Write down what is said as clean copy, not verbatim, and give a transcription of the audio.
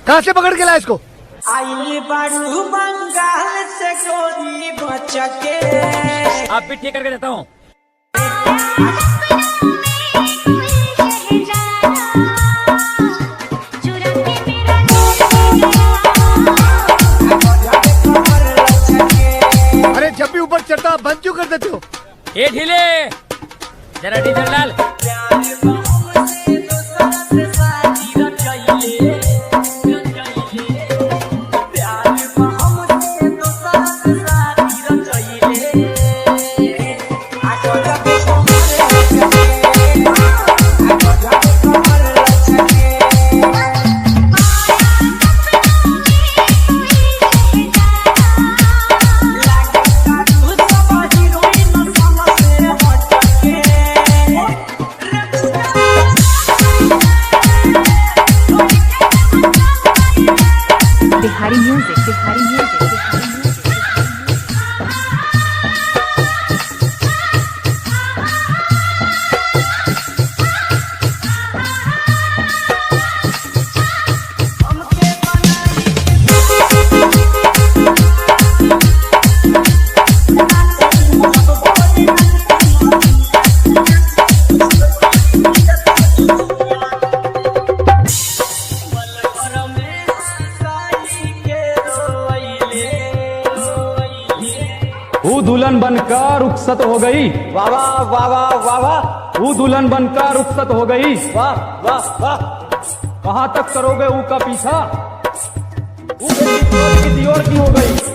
कहाँ से पकड़ के लाया इसको? आई बारू बंगाल से गोरी बचके। आप भी ठीक करके देता हूँ। अरे जब भी ऊपर चढ़ता बंद क्यों कर देते हो? ये ढीले जरा डीजल डाल। Bihari music, Bihari music, Bihari music. वो दुल्हन बनकर रुखसत हो गई। वाह वाह वाह वाह वाह वाह। वो दुल्हन बनकर रुखसत हो गई। वाह वाह वाह। कहाँ तक करोगे ऊ का पीछा? वो किसी और की हो गई।